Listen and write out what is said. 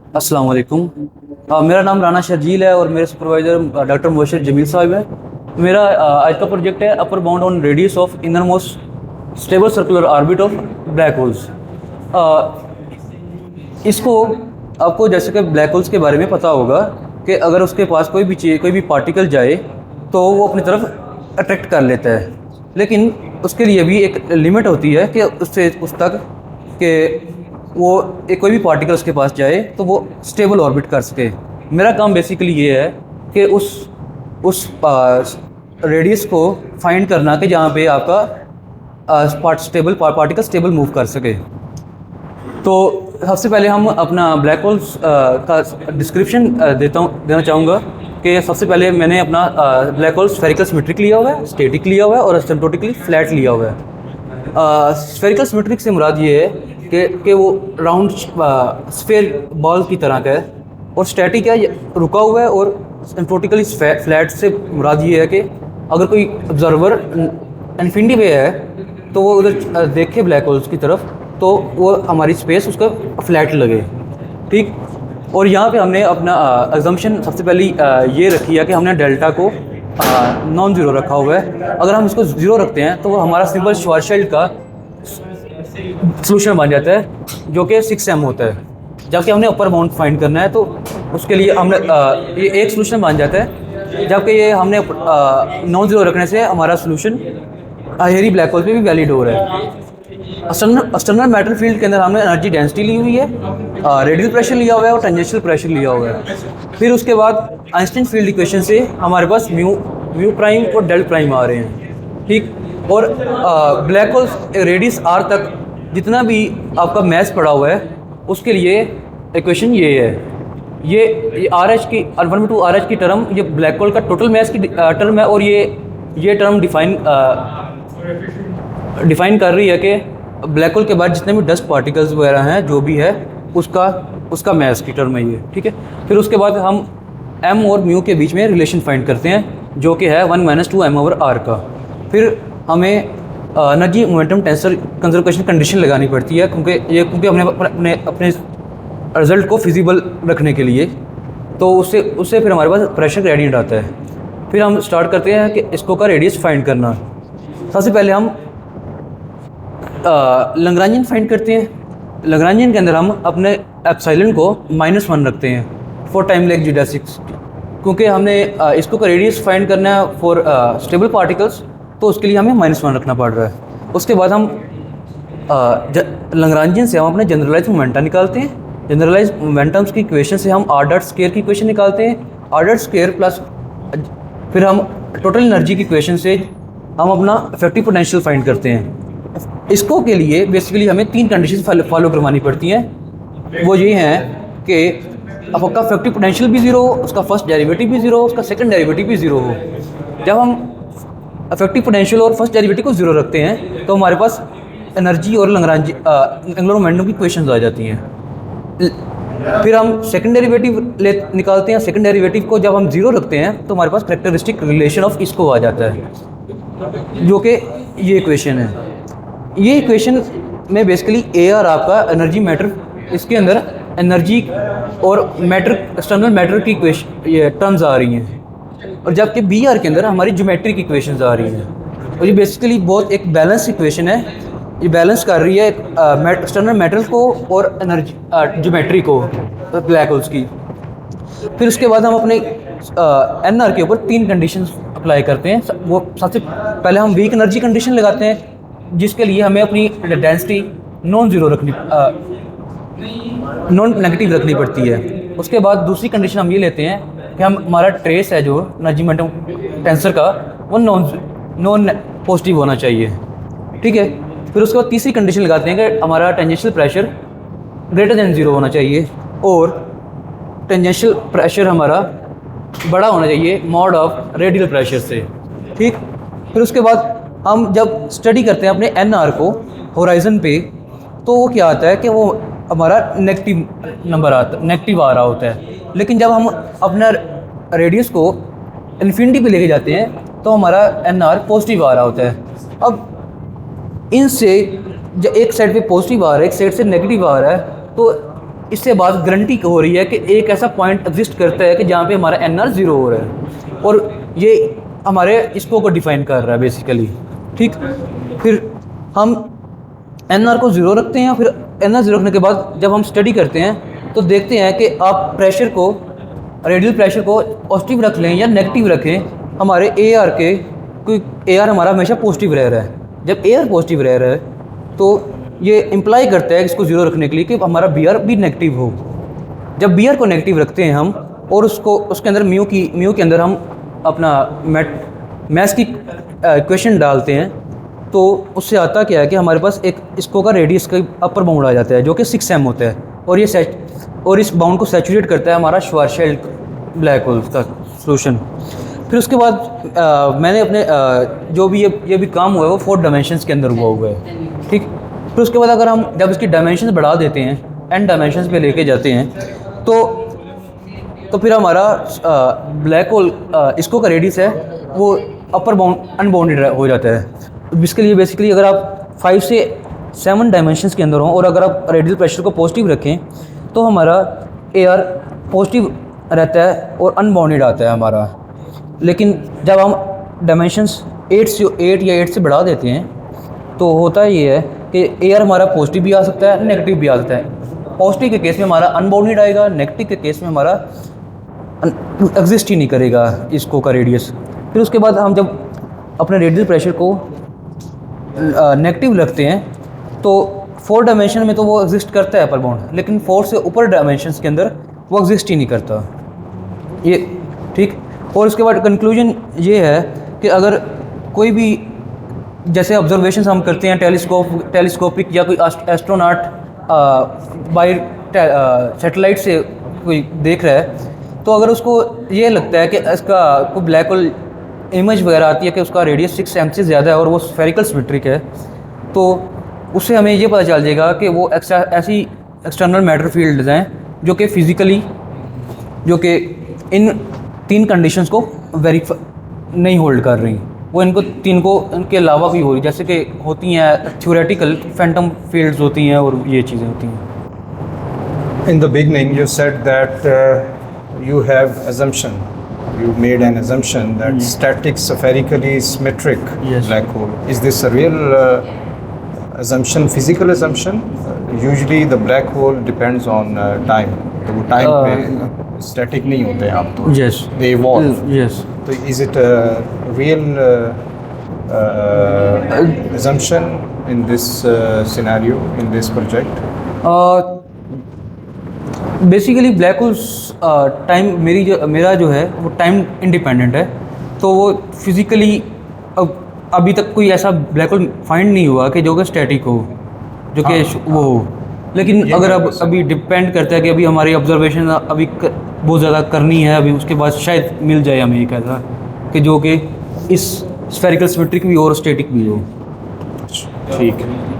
अस्सलाम वालेकुम। मेरा नाम राना शर्जील है और मेरे सुपरवाइज़र डॉक्टर मुबशर जमील साहब है। मेरा आज का प्रोजेक्ट है upper bound on radius of inner most stable circular orbit of black holes. इसको आपको जैसे कि ब्लैक होल्स के बारे में पता होगा कि अगर उसके पास कोई भी चीज़ कोई भी पार्टिकल जाए तो वो अपनी तरफ अट्रैक्ट कर लेता है, लेकिन उसके लिए भी एक लिमिट होती है कि उससे उस तक कि वो एक कोई भी पार्टिकल उसके पास जाए तो वो स्टेबल ऑर्बिट कर सके। मेरा काम बेसिकली ये है कि उस रेडियस को फाइंड करना कि जहाँ पे आपका पार्टिकल स्टेबल मूव कर सके। तो सबसे पहले हम अपना ब्लैक होल्स का डिस्क्रिप्शन देना चाहूँगा कि सबसे पहले मैंने अपना ब्लैक होल स्फेरिकल सिमेट्रिक लिया हुआ है, स्टैटिक लिया हुआ है और एसिम्प्टोटिकली फ्लैट लिया हुआ है। स्फेरिकल सिमेट्रिक से मुराद ये है कि वो राउंड स्फेयर बॉल की तरह का है, और स्टैटिक है रुका हुआ है, और एसिम्प्टोटिकली फ्लैट से मुराद ये है कि अगर कोई ऑब्जर्वर इन्फिनिटी पे है तो वो उधर देखे ब्लैक होल्स की तरफ तो वो हमारी स्पेस उसका फ्लैट लगे। ठीक। और यहाँ पे हमने अपना अजम्पशन सबसे पहली ये रखी है कि हमने डेल्टा को नॉन ज़ीरो रखा हुआ है। अगर हम इसको ज़ीरो रखते हैं तो वो हमारा सिंपल श्वार्ज़शील्ड का सोल्यूशन बन जाता है जो कि 6m होता है। जबकि हमने अपर बाउंड फाइंड करना है तो उसके लिए हमने ये एक सोल्यूशन बन जाता है, जबकि ये हमने नॉन ज़ीरो रखने से हमारा सोल्यूशन हेरी ब्लैक होल पे भी वैलिड हो रहा है। एक्सटर्नल मैटर फील्ड के अंदर हमने एनर्जी डेंसिटी ली हुई है, रेडियल प्रेशर लिया हुआ है और टेंजेंशियल प्रेशर लिया हुआ है। फिर उसके बाद आइंस्टीन फील्ड इक्वेशन से हमारे पास म्यू प्राइम और डेल प्राइम आ रहे हैं। ठीक। और ब्लैक होल रेडियस आर तक जितना भी आपका मैथ पड़ा हुआ है उसके लिए इक्वेशन ये है। ये आर एच की 1/2 आर एच की टर्म ये ब्लैक होल का टोटल मैथ की टर्म है, और ये टर्म डिफाइन कर रही है कि ब्लैक होल के बाद जितने भी डस्ट पार्टिकल्स वगैरह हैं जो भी है उसका मैथ की टर्म है ये। ठीक है। फिर उसके बाद हम एम और म्यू के बीच में रिलेशन फाइंड करते हैं जो कि है 1 - 2m/r का। फिर हमें energy momentum tensor conservation condition लगानी पड़ती है क्योंकि हमने अपने रिजल्ट को फिजिबल रखने के लिए, तो उससे फिर हमारे पास प्रेशर ग्रेडियंट आता है। फिर हम स्टार्ट करते हैं कि इसको का रेडियस फाइंड करना। सबसे पहले हम लैग्रांजियन फाइंड करते हैं। लैग्रांजियन के अंदर हम अपने एप्सिलॉन को -1 रखते हैं फॉर टाइम लेग जियोडेसिक्स, क्योंकि हमने इसको का रेडियस फाइंड करना है फॉर स्टेबल पार्टिकल्स, तो उसके लिए हमें -1 रखना पड़ रहा है। उसके बाद हम लैग्रांजियन से हम अपने जनरलाइज मोमेंटा निकालते हैं। जनरलाइज मोमेंटम्स की इक्वेशन से हम आर डॉट स्क्वायर की इक्वेशन निकालते हैं। आर डॉट स्क्वायर प्लस फिर हम टोटल एनर्जी की इक्वेशन से हम अपना इफेक्टिव पोटेंशियल फाइंड करते हैं। इसको के लिए बेसिकली हमें 3 कंडीशन फॉलो करवानी पड़ती हैं। वो ये हैं कि आपका इफेक्टिव पोटेंशियल भी ज़ीरो हो, उसका फर्स्ट डेरिवेटिव भी ज़ीरो हो, उसका सेकंड डेरिवेटिव भी ज़ीरो हो। जब हम इफेक्टिव पोटेंशियल और फर्स्ट डेरिवेटिव को ज़ीरो रखते हैं तो हमारे पास एनर्जी और एंगुलर मोमेंटम की इक्वेशंस आ जाती हैं। फिर हम सेकंड डेरिवेटिव निकालते हैं। सेकंड डेरिवेटिव को जब हम ज़ीरो रखते हैं तो हमारे पास कैरेक्टरिस्टिक रिलेशन ऑफ इसको आ जाता है जो कि ये इक्वेशन है। ये इक्वेशन में बेसिकली ए आर आपका एनर्जी मैटर, इसके अंदर एनर्जी और मैटर एक्सटर्नल मैटर की इक्वेशन ये टर्म्स आ रही हैं, और जबकि बी आर के अंदर हमारी ज्योमेट्रिक इक्वेशंस आ रही हैं। और ये बेसिकली बहुत एक बैलेंस इक्वेशन है। ये बैलेंस कर रही है एक्सटर्नल मैटर को और एनर्जी ज्योमेट्री को ब्लैक होल्स की। फिर उसके बाद हम अपने एन आर के ऊपर 3 कंडीशंस अप्लाई करते हैं। वो सबसे पहले हम वीक एनर्जी कंडीशन लगाते हैं जिसके लिए हमें अपनी डेंसिटी नॉन नेगेटिव रखनी पड़ती है। उसके बाद दूसरी कंडीशन हम ये लेते हैं कि हमारा ट्रेस है जो एनर्जी मोमेंटम टेंसर का वो नॉन पॉजिटिव होना चाहिए। ठीक है। फिर उसके बाद तीसरी कंडीशन लगाते हैं कि हमारा टेंजेंशियल प्रेशर ग्रेटर देन 0 होना चाहिए, और टेंजेंशियल प्रेशर हमारा बड़ा होना चाहिए मॉड ऑफ रेडियल प्रेशर से। ठीक। फिर उसके बाद हम जब स्टडी करते हैं अपने एन आर को होराइजन पे, तो वो क्या आता है कि वो हमारा नेगेटिव आ रहा होता है। लेकिन जब हम अपना रेडियस को इन्फिनिटी पे लेके जाते हैं तो हमारा एन आर पॉजिटिव आ रहा होता है। अब इनसे जो एक साइड पे पॉजिटिव आ रहा है, एक साइड से नेगेटिव आ रहा है, तो इससे बात गारंटी हो रही है कि एक ऐसा पॉइंट एग्जिस्ट करता है कि जहाँ पे हमारा NR 0 हो रहा है, और ये हमारे इसको को डिफाइन कर रहा है बेसिकली। ठीक, फिर हम NR को 0 रखते हैं। फिर NR 0 रखने के बाद जब हम स्टडी करते हैं तो देखते हैं कि आप प्रेशर को, रेडियल प्रेशर को पॉजिटिव रख लें या नेगेटिव रखें, हमारे AR के कोई AR हमारा हमेशा पॉजिटिव रह रहा है। जब AR पॉजिटिव रह रहा है तो ये इम्प्लाई करता है इसको 0 रखने के लिए कि हमारा BR भी नेगेटिव हो। जब BR को नेगेटिव रखते हैं हम और उसको उसके अंदर म्यू के अंदर हम अपना मैथ्स की इक्वेशन डालते हैं, तो उससे आता क्या है कि हमारे पास एक इसको का रेडियस का अपर बाउंड आ जाता है जो कि 6m होता है, और इस बाउंड को सैचुरेट करता है हमारा श्वार्ज़शील्ड ब्लैक होल का सॉल्यूशन। फिर उसके बाद मैंने अपने जो भी ये भी काम हुआ है वो 4 डायमेंशंस के अंदर हुआ है। ठीक, फिर उसके बाद अगर हम जब इसकी डायमेंशंस बढ़ा देते हैं, n डायमेंशंस पे लेके जाते हैं, तो फिर हमारा ब्लैक होल इसको का रेडियस है वो अपर बाउंड अनबाउंडेड हो जाता है। इसके लिए बेसिकली अगर आप 5 से 7 डायमेंशंस के अंदर हों और अगर आप रेडियल प्रेशर को पॉजिटिव रखें तो हमारा AR पॉजिटिव रहता है और अनबाउंडेड आता है हमारा। लेकिन जब हम डायमेंशंस 8 या 8 से बढ़ा देते हैं तो होता ये है कि AR हमारा पॉजिटिव भी आ सकता है, नेगेटिव भी आ सकता है। पॉजिटिव के केस में हमारा अनबाउंडेड आएगा, नेगेटिव के केस में हमारा एग्जिस्ट ही नहीं करेगा इसको का रेडियस। फिर उसके बाद हम जब अपने रेडियल प्रेशर को नेगेटिव रखते हैं तो 4 डायमेंशन में तो वो एग्जिस्ट करता है अपर बाउंड, लेकिन 4 से ऊपर डायमेंशंस के अंदर वो एग्जिस्ट ही नहीं करता ये। ठीक, और उसके बाद कंक्लूजन ये है कि अगर कोई भी जैसे ऑब्जर्वेशंस हम करते हैं टेलीस्कोपिक या कोई एस्ट्रोनॉट बाय सैटेलाइट से कोई देख रहा है, तो अगर उसको ये लगता है कि इसका कोई ब्लैक होल इमेज वगैरह आती है कि उसका रेडियस 6m से ज़्यादा है और वो स्फेरिकल सिमेट्रिक है, तो उससे हमें ये पता चल जाएगा कि वो ऐसी एक्सटर्नल मैटर फील्ड्स हैं जो कि फिज़िकली जो कि इन 3 कंडीशंस को वेरीफाई नहीं होल्ड कर रही, वो इनके अलावा भी हो रही, जैसे कि होती हैं थ्योरेटिकल फैंटम फील्ड्स होती हैं और ये चीज़ें होती हैं। In the beginning, you said that you have assumption. You made an assumption that static spherically symmetric black hole. Is this a real assumption, physical assumption? Usually the black hole depends on time. तो वो time पे static नहीं होते हैं आप तो। Yes. They evolve. Yes. तो is it a real assumption in this scenario, in this project? Basically black holes time मेरा जो है वो टाइम इंडिपेंडेंट है, तो वो फिज़िकली अभी तक कोई ऐसा ब्लैक होल फाइंड नहीं हुआ कि जो कि स्टैटिक हो, जो कि वो हो। लेकिन अगर अब अभी डिपेंड करता है कि अभी हमारी ऑब्जर्वेशन अभी बहुत ज़्यादा करनी है, अभी उसके बाद शायद मिल जाए हमें एक ऐसा कि जो कि इस स्फेरिकल सिमेट्रिक भी हो और स्टैटिक भी हो। ठीक है।